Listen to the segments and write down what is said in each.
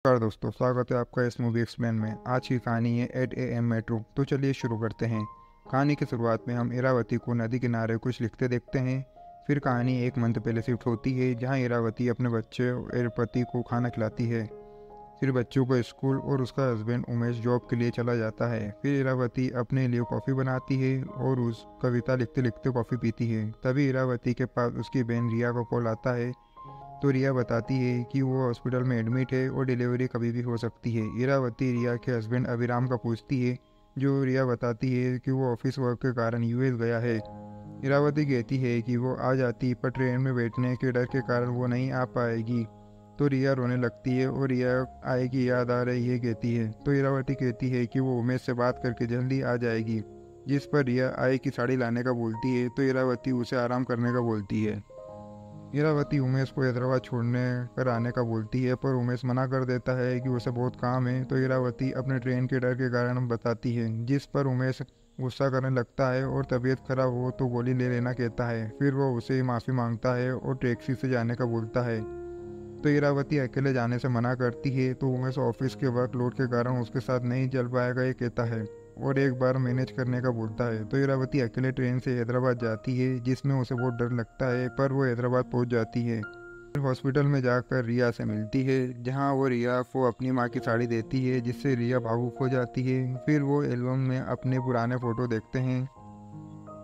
नमस्कार दोस्तों, स्वागत है आपका इस मूवी एक्सप्लेन में। आज की कहानी है 8 AM मेट्रो। तो चलिए शुरू करते हैं। कहानी की शुरुआत में हम इरावती को नदी किनारे कुछ लिखते देखते हैं। फिर कहानी एक मंथ पहले शिफ्ट होती है, जहां इरावती अपने बच्चे और पति को खाना खिलाती है। फिर बच्चों को स्कूल और उसका हस्बैंड उमेश जॉब के लिए चला जाता है। फिर इरावती अपने लिए कॉफ़ी बनाती है और उस कविता लिखते लिखते कॉफ़ी पीती है। तभी इरावती के पास उसकी बहन रिया का कॉल आता है। तो रिया बताती है कि वो हॉस्पिटल में एडमिट है और डिलीवरी कभी भी हो सकती है। इरावती रिया के हस्बैंड अभिराम का पूछती है, जो रिया बताती है कि वो ऑफिस वर्क के कारण यूएस गया है। इरावती कहती है कि वो आ जाती, पर ट्रेन में बैठने के डर के कारण वो नहीं आ पाएगी। तो रिया रोने लगती है और रिया आए की याद आ रही है कहती है। तो इरावती कहती है कि वो उमेश से बात करके जल्दी आ जाएगी, जिस पर रिया आए की साड़ी लाने का बोलती है। तो इरावती उसे आराम करने का बोलती है। इरावती उमेश को हैदराबाद छोड़ने कर आने का बोलती है, पर उमेश मना कर देता है कि उसे बहुत काम है। तो इरावती अपने ट्रेन के डर के कारण बताती है, जिस पर उमेश गुस्सा करने लगता है और तबीयत खराब हो तो गोली ले लेना कहता है। फिर वो उसे माफ़ी मांगता है और टैक्सी से जाने का बोलता है। तो इरावती अकेले जाने से मना करती है। तो उमेश ऑफिस के वर्कलोड के कारण उसके साथ नहीं चल पाएगा ये कहता है और एक बार मैनेज करने का बोलता है। तो इरावती अकेले ट्रेन से हैदराबाद जाती है, जिसमें उसे बहुत डर लगता है, पर वो हैदराबाद पहुंच जाती है। फिर हॉस्पिटल में जाकर रिया से मिलती है, जहां वो रिया को अपनी माँ की साड़ी देती है, जिससे रिया भावुक हो जाती है। फिर वो एल्बम में अपने पुराने फोटो देखते हैं।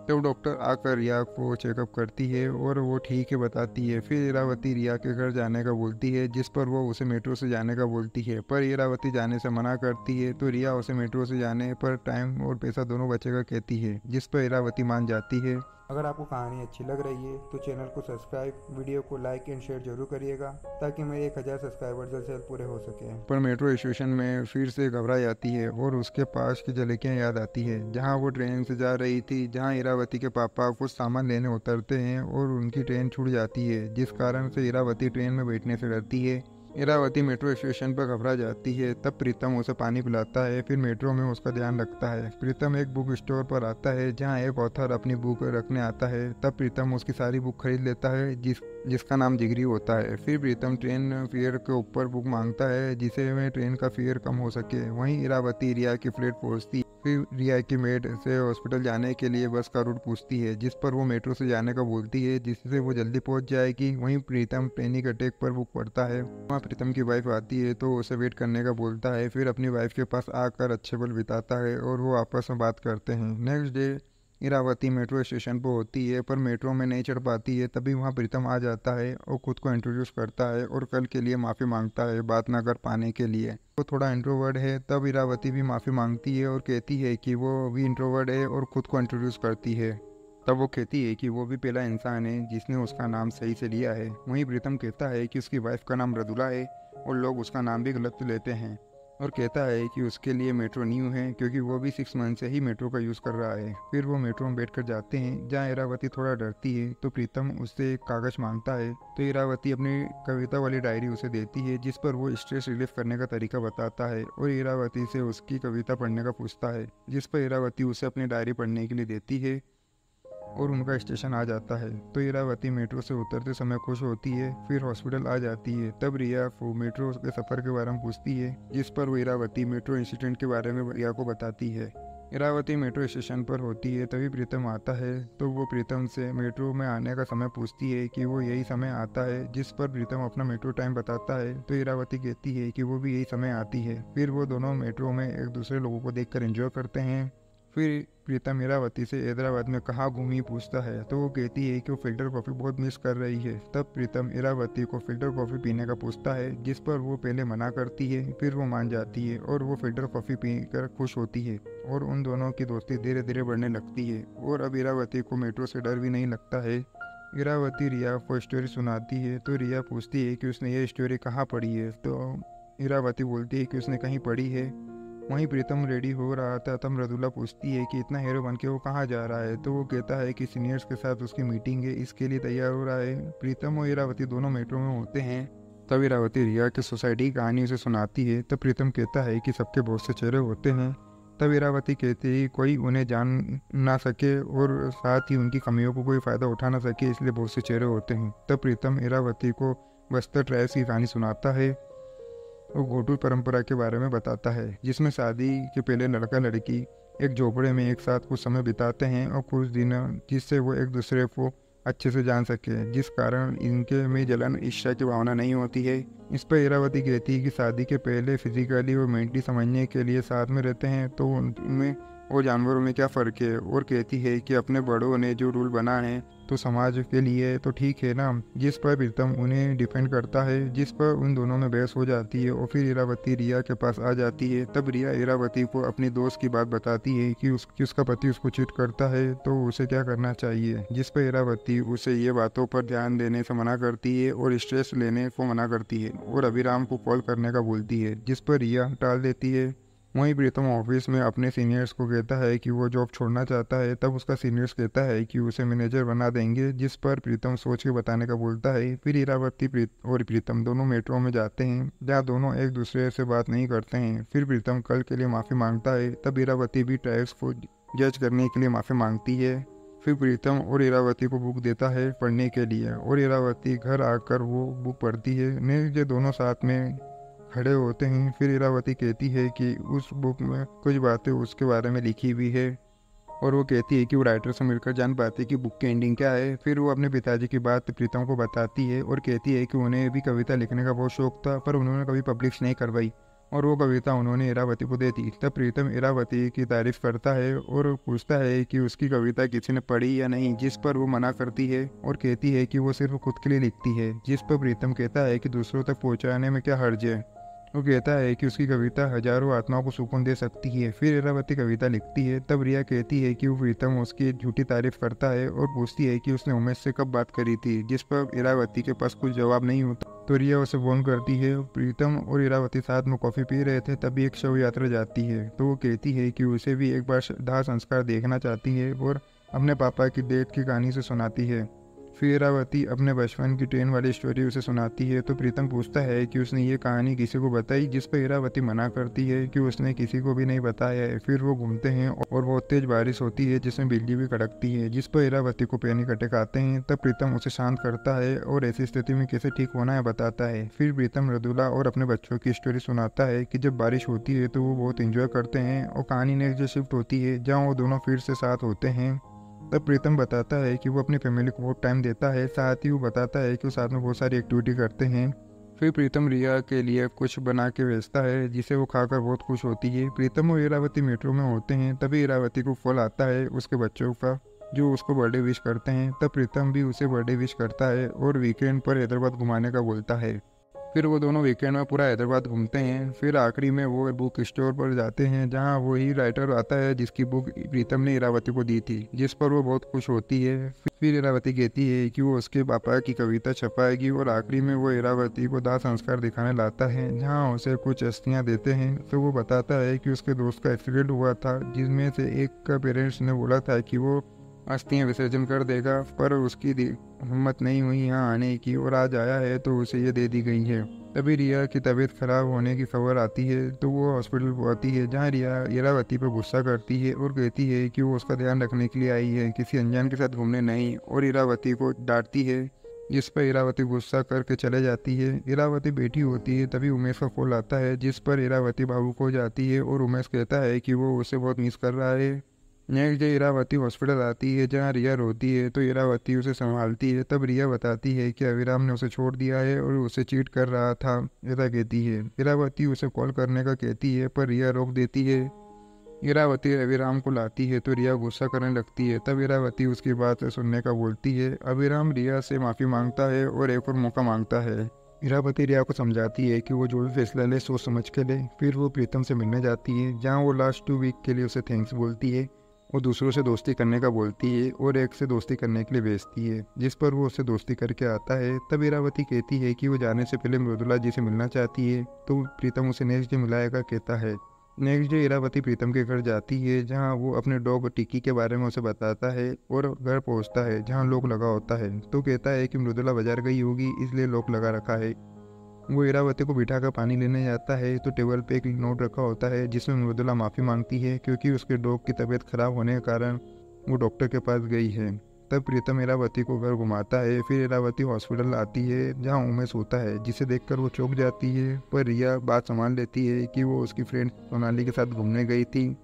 तब डॉक्टर आकर रिया को चेकअप करती है और वो ठीक है बताती है। फिर इरावती रिया के घर जाने का बोलती है, जिस पर वो उसे मेट्रो से जाने का बोलती है, पर इरावती जाने से मना करती है। तो रिया उसे मेट्रो से जाने पर टाइम और पैसा दोनों बचेगा कहती है, जिस पर इरावती मान जाती है। अगर आपको कहानी अच्छी लग रही है तो चैनल को सब्सक्राइब, वीडियो को लाइक एंड शेयर जरूर करिएगा, ताकि मेरे 1000 सब्सक्राइबर जल्द से जल्द पूरे हो सके। पर मेट्रो स्टेशन में फिर से घबरा जाती है और उसके पास की झलकियाँ याद आती है, जहाँ वो ट्रेन से जा रही थी, जहाँ इरावती के पापा कुछ सामान लेने उतरते हैं और उनकी ट्रेन छूट जाती है, जिस कारण से इरावती ट्रेन में बैठने से डरती है। इरावती मेट्रो स्टेशन पर घबरा जाती है। तब प्रीतम उसे पानी पिलाता है। फिर मेट्रो में उसका ध्यान रखता है। प्रीतम एक बुक स्टोर पर आता है, जहां एक ऑथर अपनी बुक रखने आता है। तब प्रीतम उसकी सारी बुक खरीद लेता है, जिसका नाम जिगरी होता है। फिर प्रीतम ट्रेन फेयर के ऊपर बुक मांगता है, जिसे में ट्रेन का फेयर कम हो सके। वहीं इरावती रिया की फ्लैट पहुंचती। फिर रिया की मेड से हॉस्पिटल जाने के लिए बस का रूट पूछती है, जिस पर वो मेट्रो से जाने का बोलती है, जिससे वो जल्दी पहुंच जाएगी। वहीं प्रीतम पैनिक अटैक पर बुक पढ़ता है। वहाँ प्रीतम की वाइफ आती है तो उसे वेट करने का बोलता है। फिर अपनी वाइफ के पास आकर अच्छे पल बिताता है और वो आपस में बात करते हैं। Next day Iravati metro station पर होती है, पर मेट्रो में नहीं चढ़ पाती है। तभी वहाँ प्रीतम आ जाता है और खुद को इंट्रोड्यूस करता है और कल के लिए माफ़ी मांगता है बात ना कर पाने के लिए। वो थोड़ा इंट्रोवर्ड है। तब इरावती भी माफ़ी मांगती है और कहती है कि वो भी इंट्रोवर्ड है और खुद को इंट्रोड्यूस करती है। तब वो कहती है कि वो भी पहला इंसान है जिसने उसका नाम सही से लिया है। वहीं प्रीतम कहता है कि उसकी वाइफ का नाम रदुला है और लोग उसका नाम भी गलत लेते हैं, और कहता है कि उसके लिए मेट्रो न्यू है, क्योंकि वो भी 6 मंथ से ही मेट्रो का यूज़ कर रहा है। फिर वो मेट्रो में बैठकर जाते हैं, जहाँ इरावती थोड़ा डरती है। तो प्रीतम उससे एक कागज़ मांगता है। तो इरावती अपनी कविता वाली डायरी उसे देती है, जिस पर वो स्ट्रेस रिलीफ करने का तरीका बताता है और इरावती से उसकी कविता पढ़ने का पूछता है, जिस पर इरावती उसे अपनी डायरी पढ़ने के लिए देती है और उनका स्टेशन आ जाता है। तो इरावती मेट्रो से उतरते समय खुश होती है। फिर हॉस्पिटल आ जाती है। तब रिया को मेट्रो के सफ़र के बारे में पूछती है, जिस पर वो इरावती मेट्रो इंसिडेंट के बारे में रिया को बताती है। इरावती मेट्रो स्टेशन पर होती है, तभी प्रीतम आता है। तो वो प्रीतम से मेट्रो में आने का समय पूछती है कि वो यही समय आता है, जिस पर प्रीतम अपना मेट्रो टाइम बताता है। तो इरावती कहती है कि वो भी यही समय आती है। फिर वो दोनों मेट्रो में एक दूसरे लोगों को देखकर एंजॉय करते हैं। फिर प्रीतम इरावती से हैदराबाद में कहाँ घूमी पूछता है। तो वो कहती है कि वो फिल्टर कॉफ़ी बहुत मिस कर रही है। तब प्रीतम इरावती को फिल्टर कॉफ़ी पीने का पूछता है, जिस पर वो पहले मना करती है। फिर वो मान जाती है और वो फिल्टर कॉफ़ी पीकर खुश होती है और उन दोनों की दोस्ती धीरे धीरे बढ़ने लगती है। और अब इरावती को मेट्रो से डर भी नहीं लगता है। इरावती रिया को स्टोरी सुनाती है। तो रिया पूछती है कि उसने ये स्टोरी कहाँ पढ़ी है। तो इरावती बोलती है कि उसने कहीं पढ़ी है। वहीं प्रीतम रेडी हो रहा था, तब मृदुला पूछती है कि इतना हीरो बन के वो कहाँ जा रहा है। तो वो कहता है कि सीनियर्स के साथ उसकी मीटिंग है, इसके लिए तैयार हो रहा है। प्रीतम और इरावती दोनों मेट्रो में होते हैं। तब इरावती रिया की सोसाइटी की कहानी उसे सुनाती है। तब प्रीतम कहता है कि सबके बहुत से चेहरे होते हैं। तब इरावती कहती है कोई उन्हें जान ना सके और साथ ही उनकी कमियों को कोई फ़ायदा उठा ना सके, इसलिए बहुत से चेहरे होते हैं। तब प्रीतम इरावती को बस्तर ट्रायल्स की कहानी सुनाता है वो घोटू परंपरा के बारे में बताता है, जिसमें शादी के पहले लड़का लड़की एक झोपड़े में एक साथ कुछ समय बिताते हैं और कुछ दिन, जिससे वो एक दूसरे को अच्छे से जान सके, जिस कारण इनके में जलन ईर्ष्या की भावना नहीं होती है। इस पर इरावती कहती है कि शादी के पहले फिजिकली और मेंटली समझने के लिए साथ में रहते हैं तो उनमें और जानवरों में क्या फ़र्क है, और कहती है कि अपने बड़ों ने जो रूल बना है तो समाज के लिए तो ठीक है ना। जिस पर प्रीतम उन्हें डिफेंड करता है, जिस पर उन दोनों में बहस हो जाती है और फिर इरावती रिया के पास आ जाती है। तब रिया इरावती को अपनी दोस्त की बात बताती है कि उसका पति उसको चीट करता है तो उसे क्या करना चाहिए, जिस पर इरावती उसे ये बातों पर ध्यान देने से मना करती है और स्ट्रेस लेने को मना करती है और अभिराम को कॉल करने का बोलती है, जिस पर रिया टाल देती है। वहीं प्रीतम ऑफिस में अपने सीनियर्स को कहता है कि वो जॉब छोड़ना चाहता है। तब उसका सीनियर्स कहता है कि उसे मैनेजर बना देंगे, जिस पर प्रीतम सोच के बताने का बोलता है। फिर इरावती और प्रीतम दोनों मेट्रो में जाते हैं, जहाँ दोनों एक दूसरे से बात नहीं करते हैं। फिर प्रीतम कल के लिए माफ़ी मांगता है। तब इरावती भी ट्रायल्स को जज करने के लिए माफ़ी मांगती है। फिर प्रीतम और इरावती को बुक देता है पढ़ने के लिए और इरावती घर आकर वो बुक पढ़ती है। नेक्स्ट डे दोनों साथ में खड़े होते हैं। फिर इरावती कहती है कि उस बुक में कुछ बातें उसके बारे में लिखी हुई है और वो कहती है कि वो राइटर से मिलकर जान पाती है कि बुक की एंडिंग क्या है। फिर वो अपने पिताजी की बात प्रीतम को बताती है और कहती है कि उन्हें भी कविता लिखने का बहुत शौक था, पर उन्होंने कभी पब्लिश नहीं करवाई और वो कविता उन्होंने इरावती को दे दी। तब प्रीतम इरावती की तारीफ करता है और पूछता है कि उसकी कविता किसी ने पढ़ी या नहीं, जिस पर वो मना करती है और कहती है कि वो सिर्फ खुद के लिए लिखती है। जिस पर प्रीतम कहता है कि दूसरों तक पहुंचाने में क्या हर्ज है। वो कहता है कि उसकी कविता हजारों आत्माओं को सुकून दे सकती है। फिर इरावती कविता लिखती है। तब रिया कहती है कि वो प्रीतम उसकी झूठी तारीफ करता है और पूछती है कि उसने उमेश से कब बात करी थी, जिस पर इरावती के पास कुछ जवाब नहीं होता। तो रिया उसे फोन करती है। प्रीतम और इरावती साथ में कॉफ़ी पी रहे थे, तभी एक शव यात्रा जाती है। तो वो कहती है कि उसे भी एक बार दाह संस्कार देखना चाहती है और अपने पापा की डेथ की कहानी से सुनाती है। फिर इरावती अपने बचपन की ट्रेन वाली स्टोरी उसे सुनाती है। तो प्रीतम पूछता है कि उसने ये कहानी किसी को बताई, जिस पर इरावती मना करती है कि उसने किसी को भी नहीं बताया है। फिर वो घूमते हैं और बहुत तेज बारिश होती है जिसमें बिजली भी कड़कती है, जिस पर इरावती को पैनिक अटैक आते हैं। तब प्रीतम उसे शांत करता है और ऐसी स्थिति में कैसे ठीक होना है बताता है। फिर प्रीतम मृदुला और अपने बच्चों की स्टोरी सुनाता है कि जब बारिश होती है तो वो बहुत इंजॉय करते हैं और कहानी नेक्स्ट डे शिफ्ट होती है, जहाँ वो दोनों फिर से साथ होते हैं। तब प्रीतम बताता है कि वो अपनी फैमिली को बहुत टाइम देता है, साथ ही वो बताता है कि वो साथ में बहुत सारी एक्टिविटी करते हैं। फिर प्रीतम रिया के लिए कुछ बना के भेजता है, जिसे वो खाकर बहुत खुश होती है। प्रीतम और इरावती मेट्रो में होते हैं, तभी इरावती को कॉल आता है उसके बच्चों का, जो उसको बर्थडे विश करते हैं। तब प्रीतम भी उसे बर्थडे विश करता है और वीकेंड पर हैदराबाद घुमाने का बोलता है। फिर वो दोनों वीकेंड में पूरा हैदराबाद घूमते हैं। फिर आखिरी में वो बुक स्टोर पर जाते हैं, जहाँ वही राइटर आता है जिसकी बुक प्रीतम ने इरावती को दी थी, जिस पर वो बहुत खुश होती है। फिर इरावती कहती है कि वो उसके पापा की कविता छपाएगी और आखिरी में वो इरावती को दाह संस्कार दिखाने लाता है, जहाँ उसे कुछ अस्थियाँ देते हैं। तो वो बताता है कि उसके दोस्त का एक्सीडेंट हुआ था, जिसमें से एक का पेरेंट्स ने बोला था कि वो अस्थियाँ विसर्जन कर देगा, पर उसकी हिम्मत नहीं हुई यहाँ आने की और आज आया है तो उसे ये दे दी गई है। तभी रिया की तबीयत खराब होने की खबर आती है तो वो हॉस्पिटल पहुंचती है, जहाँ रिया इरावती पर गुस्सा करती है और कहती है कि वो उसका ध्यान रखने के लिए आई है, किसी अनजान के साथ घूमने नहीं, और इरावती को डांटती है, जिस पर इरावती गुस्सा करके चले जाती है। इरावती बैठी होती है, तभी उमेश का कॉल आता है, जिस पर इरावती भावुक हो जाती है और उमेश कहता है कि वो उसे बहुत मिस कर रहा है। नेक्स्ट डे इरावती हॉस्पिटल आती है, जहाँ रिया रोती है तो इरावती उसे संभालती है। तब रिया बताती है कि अभिराम ने उसे छोड़ दिया है और उसे चीट कर रहा था, ऐसा कहती है। इरावती उसे कॉल करने का कहती है, पर रिया रोक देती है। इरावती अभिराम को लाती है तो रिया गुस्सा करने लगती है। तब इरावती उसकी बात सुनने का बोलती है। अभिराम रिया से माफ़ी मांगता है और एक और मौका मांगता है। इरावती रिया को समझाती है कि वो जो भी फैसला ले सोच समझ के ले। फिर वो प्रीतम से मिलने जाती है, जहाँ वो लास्ट 2 वीक के लिए उसे थैंक्स बोलती है और दूसरों से दोस्ती करने का बोलती है और एक से दोस्ती करने के लिए भेजती है, जिस पर वो उससे दोस्ती करके आता है। तब इरावती कहती है कि वो जाने से पहले मृदुला जी से मिलना चाहती है, तो प्रीतम उसे नेक्स्ट डे मिलाएगा कहता है। नेक्स्ट डे इरावती प्रीतम के घर जाती है, जहाँ वो अपने डॉग टिक्की के बारे में उसे बताता है और घर पहुँचता है, जहाँ लॉक लगा होता है। तो कहता है कि मृदुला बाजार गई होगी, इसलिए लॉक लगा रखा है। वो इरावती को बिठाकर पानी लेने जाता है तो टेबल पे एक नोट रखा होता है, जिसमें मृदुला माफ़ी मांगती है क्योंकि उसके डॉग की तबीयत खराब होने के कारण वो डॉक्टर के पास गई है। तब प्रीतम इरावती को घर घुमाता है। फिर इरावती हॉस्पिटल आती है जहाँ उमेश होता है, जिसे देखकर वो चौंक जाती है। पर रिया बात संभाल लेती है कि वो उसकी फ्रेंड सोनाली के साथ घूमने गई थी।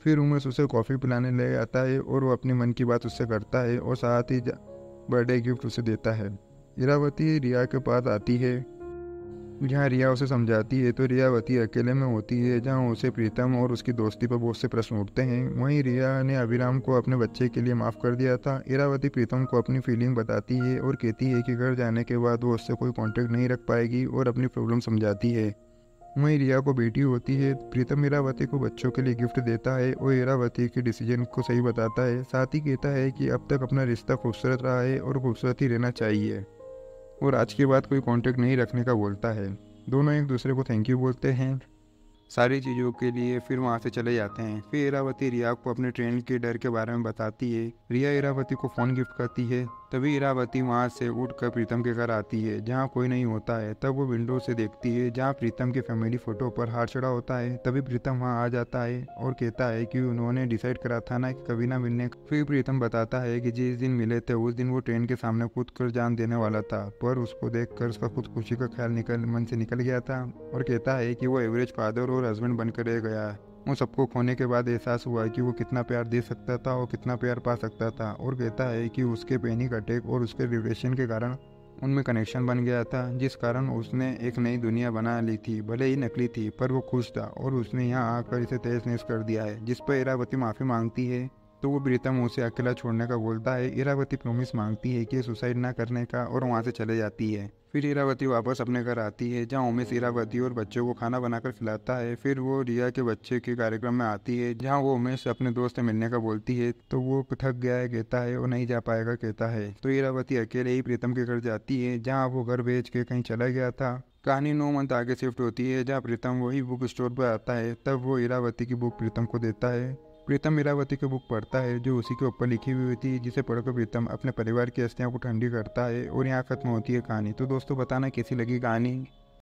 फिर उमेश उसे कॉफ़ी पिलाने ले आता है और वो अपने मन की बात उससे करता है और साथ ही बर्थडे गिफ्ट उसे देता है। इरावती रिया के पास आती है जहाँ रिया उसे समझाती है तो रियावती अकेले में होती है, जहाँ उसे प्रीतम और उसकी दोस्ती पर बहुत से प्रश्न उठते हैं। वहीं रिया ने अभिराम को अपने बच्चे के लिए माफ़ कर दिया था। इरावती प्रीतम को अपनी फीलिंग बताती है और कहती है कि घर जाने के बाद वो उससे कोई कांटेक्ट नहीं रख पाएगी और अपनी प्रॉब्लम समझाती है। वहीं रिया को बेटी होती है। प्रीतम इरावती को बच्चों के लिए गिफ्ट देता है और इरावती के डिसीजन को सही बताता है। साथ ही कहता है कि अब तक अपना रिश्ता खूबसूरत रहा है और खूबसूरत ही रहना चाहिए और आज के बाद कोई कांटेक्ट नहीं रखने का बोलता है। दोनों एक दूसरे को थैंक यू बोलते हैं सारी चीज़ों के लिए। फिर वहाँ से चले जाते हैं। फिर इरावती रिया को अपने ट्रेन के डर के बारे में बताती है। रिया इरावती को फ़ोन गिफ्ट करती है। तभी इरावती वहाँ से उठकर प्रीतम के घर आती है जहाँ कोई नहीं होता है। तब वो विंडो से देखती है जहाँ प्रीतम की फैमिली फ़ोटो पर हार चढ़ा होता है। तभी प्रीतम वहाँ आ जाता है और कहता है कि उन्होंने डिसाइड करा था ना कि कभी ना मिलने का। फिर प्रीतम बताता है कि जिस दिन मिले थे उस दिन वो ट्रेन के सामने कूद कर जान देने वाला था, पर उसको देखकर उसका खुदकुशी का ख्याल मन से निकल गया था। और कहता है कि वो एवरेज फादर और हस्बैंड बनकर रह गया। वो सबको खोने के बाद एहसास हुआ कि वो कितना प्यार दे सकता था और कितना प्यार पा सकता था। और कहता है कि उसके पैनिक अटैक और उसके डिप्रेशन के कारण उनमें कनेक्शन बन गया था, जिस कारण उसने एक नई दुनिया बना ली थी। भले ही नकली थी पर वो खुश था और उसने यहाँ आकर इसे तहस नहस कर दिया है। जिस पर इरावती माफ़ी मांगती है तो वो प्रीतम उसे अकेला छोड़ने का बोलता है। इरावती प्रॉमिस मांगती है कि सुसाइड ना करने का और वहाँ से चले जाती है। फिर इरावती वापस अपने घर आती है जहाँ उमेश इरावती और बच्चों को खाना बनाकर खिलाता है। फिर वो रिया के बच्चे के कार्यक्रम में आती है जहाँ वो उमेश से अपने दोस्त से मिलने का बोलती है तो वो थक गया है कहता है और नहीं जा पाएगा कहता है। तो इरावती अकेले ही प्रीतम के घर जाती है जहाँ वो घर बेच के कहीं चला गया था। कहानी 9 मंथ आगे शिफ्ट होती है जहाँ प्रीतम वही बुक स्टोर पर आता है। तब वो इरावती की बुक प्रीतम को देता है। प्रीतम इरावती की बुक पढ़ता है जो उसी के ऊपर लिखी हुई थी, जिसे पढ़कर प्रीतम अपने परिवार की अस्थियां को ठंडी करता है और यहाँ खत्म होती है कहानी। तो दोस्तों बताना कैसी लगी कहानी।